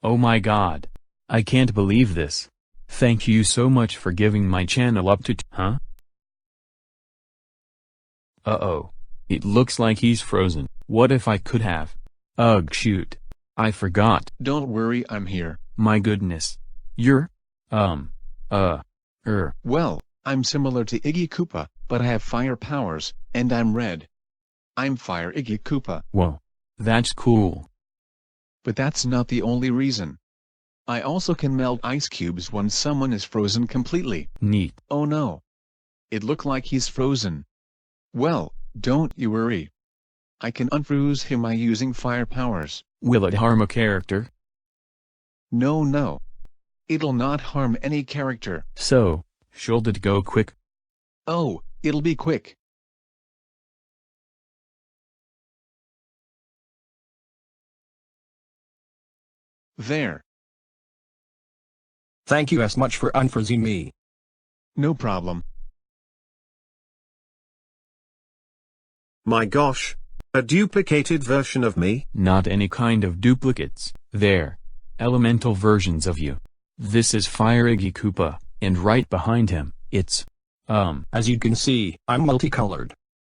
Oh my god. I can't believe this. Thank you so much for giving my channel up to huh? Uh-oh. It looks like he's frozen. What if I could have? Ugh, shoot. I forgot. Don't worry, I'm here. My goodness. You're? Well, I'm similar to Iggy Koopa, but I have fire powers, and I'm red. I'm Fire Iggy Koopa. Whoa. That's cool. But that's not the only reason. I also can melt ice cubes when someone is frozen completely. Neat. Oh no. It looked like he's frozen. Well, don't you worry. I can unfreeze him by using fire powers. Will it harm a character? No. It'll not harm any character. So, should it go quick? Oh, it'll be quick. There. Thank you as much for unfreezing me. No problem. My gosh. A duplicated version of me? Not any kind of duplicates. There. Elemental versions of you. This is Fire Iggy Koopa, and right behind him, it's, As you can see, I'm multicolored.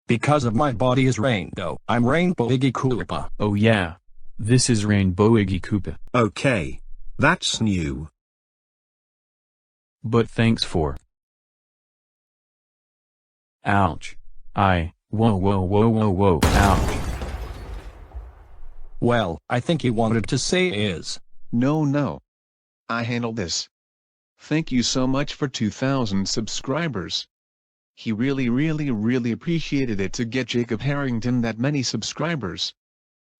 Because of my body is rainbow, I'm Rainbow Iggy Koopa. oh yeah. This is Rainbow Iggy Koopa. Okay. That's new. But thanks for. Ouch. Whoa, ouch. Well, I think he wanted to say is. No. I handle this. Thank you so much for 2,000 subscribers. He really appreciated it to get Jacob Harrington that many subscribers.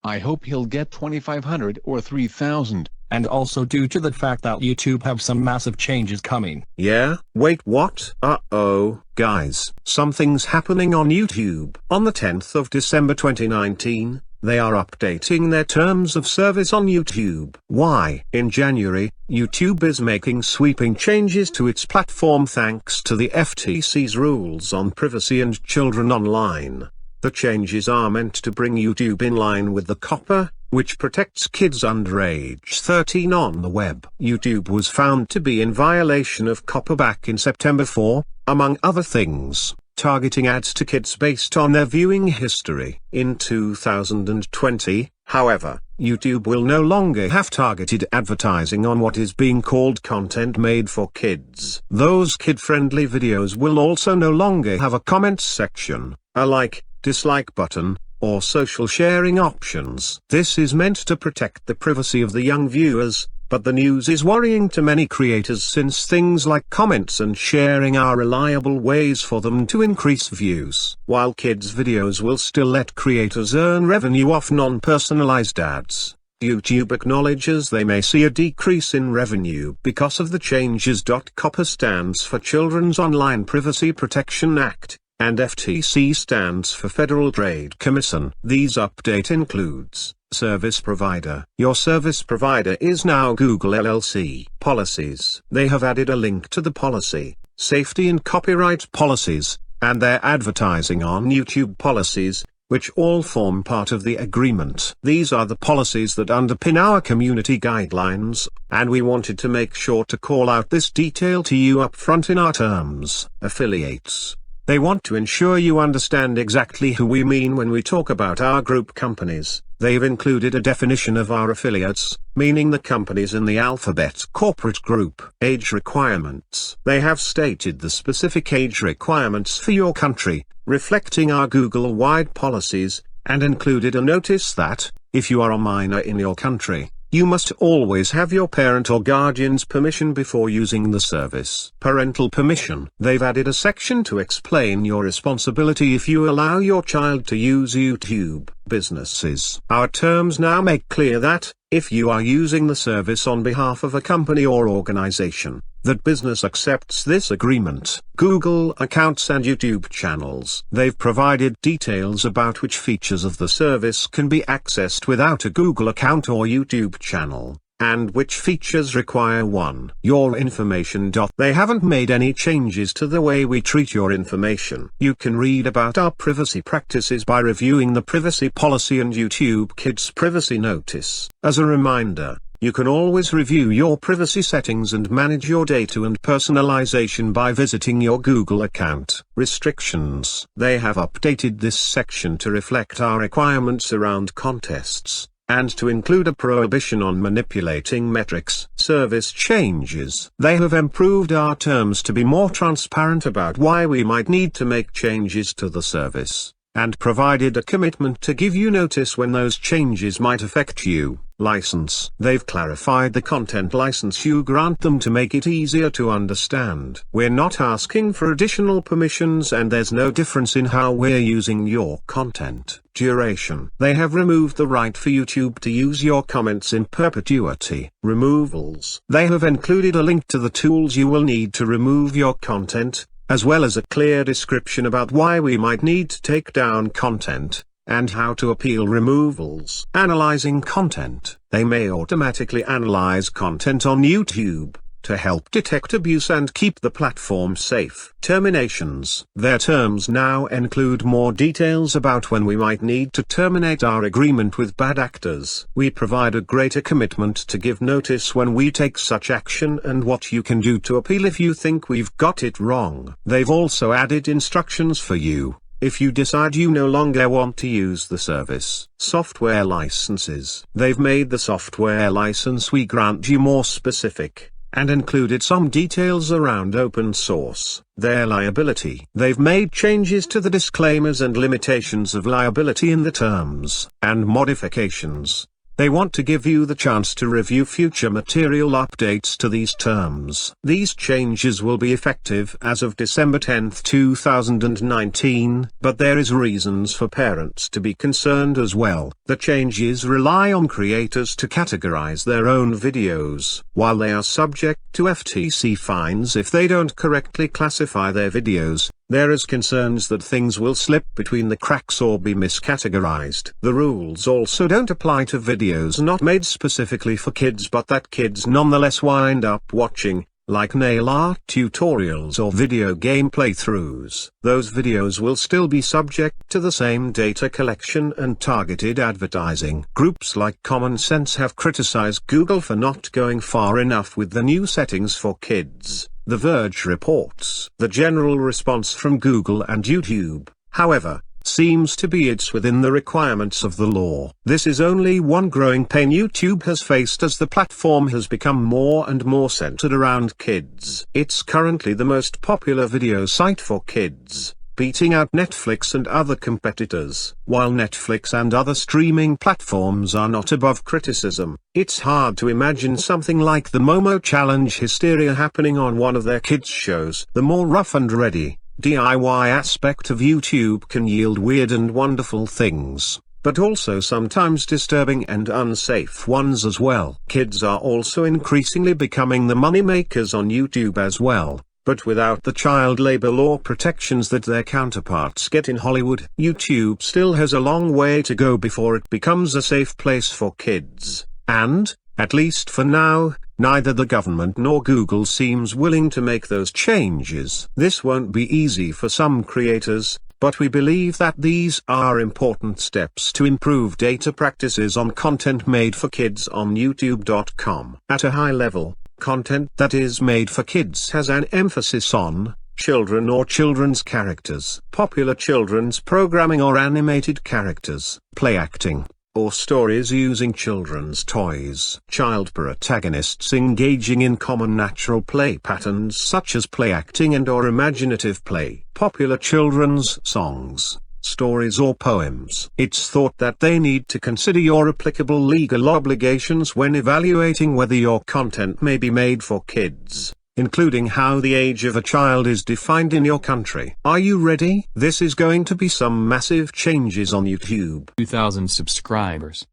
I hope he'll get 2,500 or 3,000. And also due to the fact that YouTube have some massive changes coming. Yeah? Wait, what? Uh-oh, guys. Something's happening on YouTube. On the 10th of December 2019, they are updating their terms of service on YouTube. Why? In January, YouTube is making sweeping changes to its platform thanks to the FTC's rules on privacy and children online. The changes are meant to bring YouTube in line with the COPPA, which protects kids under age 13 on the web. YouTube was found to be in violation of COPPA back in September for, among other things, targeting ads to kids based on their viewing history. In 2020, however, YouTube will no longer have targeted advertising on what is being called content made for kids. Those kid-friendly videos will also no longer have a comments section, a like, dislike button, or social sharing options. This is meant to protect the privacy of the young viewers, but the news is worrying to many creators since things like comments and sharing are reliable ways for them to increase views. While kids' videos will still let creators earn revenue off non-personalized ads, YouTube acknowledges they may see a decrease in revenue because of the changes. COPPA stands for Children's Online Privacy Protection Act, and FTC stands for Federal Trade Commission. These update includes service provider. Your service provider is now Google LLC. Policies. They have added a link to the policy, safety and copyright policies, and their advertising on YouTube policies, which all form part of the agreement. These are the policies that underpin our community guidelines, and we wanted to make sure to call out this detail to you up front in our terms. Affiliates. They want to ensure you understand exactly who we mean when we talk about our group companies. They've included a definition of our affiliates, meaning the companies in the Alphabet corporate group. Age requirements. They have stated the specific age requirements for your country, reflecting our Google-wide policies, and included a notice that, if you are a minor in your country, you must always have your parent or guardian's permission before using the service. Parental permission. They've added a section to explain your responsibility if you allow your child to use YouTube. Businesses. Our terms now make clear that, if you are using the service on behalf of a company or organization, that business accepts this agreement. Google accounts and YouTube channels. They've provided details about which features of the service can be accessed without a Google account or YouTube channel, and which features require one. Your information. They haven't made any changes to the way we treat your information. You can read about our privacy practices by reviewing the privacy policy and YouTube Kids privacy notice. As a reminder, You can always review your privacy settings and manage your data and personalization by visiting your Google account. Restrictions. They have updated this section to reflect our requirements around contests, and to include a prohibition on manipulating metrics. Service changes. They have improved our terms to be more transparent about why we might need to make changes to the service, and provided a commitment to give you notice when those changes might affect you. License. They've clarified the content license you grant them to make it easier to understand. We're not asking for additional permissions, and there's no difference in how we're using your content. Duration. They have removed the right for YouTube to use your comments in perpetuity. Removals. They have included a link to the tools you will need to remove your content, as well as a clear description about why we might need to take down content, and how to appeal removals. Analyzing content. They may automatically analyze content on YouTube, to help detect abuse and keep the platform safe. Terminations. Their terms now include more details about when we might need to terminate our agreement with bad actors. We provide a greater commitment to give notice when we take such action and what you can do to appeal if you think we've got it wrong. They've also added instructions for you if you decide you no longer want to use the service. Software licenses. They've made the software license we grant you more specific, and included some details around open source. Their liability. They've made changes to the disclaimers and limitations of liability in the terms and modifications. They want to give you the chance to review future material updates to these terms. These changes will be effective as of December 10, 2019, but there is reasons for parents to be concerned as well. The changes rely on creators to categorize their own videos, while they are subject to FTC fines if they don't correctly classify their videos. There is concerns that things will slip between the cracks or be miscategorized. The rules also don't apply to videos not made specifically for kids but that kids nonetheless wind up watching, like nail art tutorials or video game playthroughs. Those videos will still be subject to the same data collection and targeted advertising. Groups like Common Sense have criticized Google for not going far enough with the new settings for kids. The Verge reports the general response from Google and YouTube, however, seems to be it's within the requirements of the law. This is only one growing pain YouTube has faced as the platform has become more and more centered around kids. It's currently the most popular video site for kids, beating out Netflix and other competitors. While Netflix and other streaming platforms are not above criticism, it's hard to imagine something like the Momo Challenge hysteria happening on one of their kids' shows. The more rough and ready, DIY aspect of YouTube can yield weird and wonderful things, but also sometimes disturbing and unsafe ones as well. Kids are also increasingly becoming the money makers on YouTube as well, but without the child labor law protections that their counterparts get in Hollywood. YouTube still has a long way to go before it becomes a safe place for kids, and, at least for now, neither the government nor Google seems willing to make those changes. This won't be easy for some creators, but we believe that these are important steps to improve data practices on content made for kids on YouTube.com. At a high level, content that is made for kids has an emphasis on children or children's characters, popular children's programming or animated characters, play acting, or stories using children's toys. Child protagonists engaging in common natural play patterns such as play acting and or imaginative play, popular children's songs, stories or poems. It's thought that they need to consider your applicable legal obligations when evaluating whether your content may be made for kids, including how the age of a child is defined in your country. Are you ready? This is going to be some massive changes on YouTube. 2,000 subscribers.